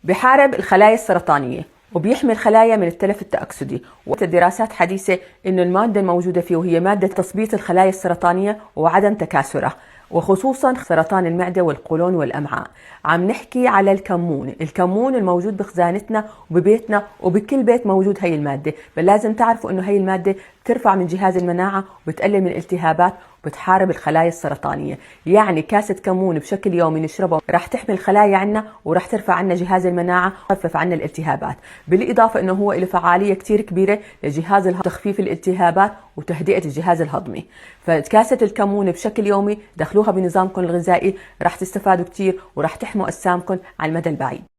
بحارب الخلايا السرطانية وبيحمي الخلايا من التلف التأكسدي. والدراسات حديثة إنه المادة الموجودة فيه هي مادة تثبيط الخلايا السرطانية وعدم تكاثرها، وخصوصا سرطان المعدة والقولون والأمعاء. عم نحكي على الكمون الموجود بخزانتنا وببيتنا، وبكل بيت موجود هي المادة. بل لازم تعرفوا إنه هي المادة بترفع من جهاز المناعة وبتقلل من الالتهابات وبتحارب الخلايا السرطانية. يعني كاسة كمون بشكل يومي نشربها راح تحمي الخلايا عنا وراح ترفع عنا جهاز المناعة وتخفف عنا الالتهابات. بالإضافة إنه هو له فعالية كتير كبيرة لجهاز تخفيف الالتهابات وتهدئة الجهاز الهضمي. فكاسة الكمون بشكل يومي دخلوها بنظامكم الغذائي، راح تستفادوا كتير وراح تحموا أجسامكم على المدى البعيد.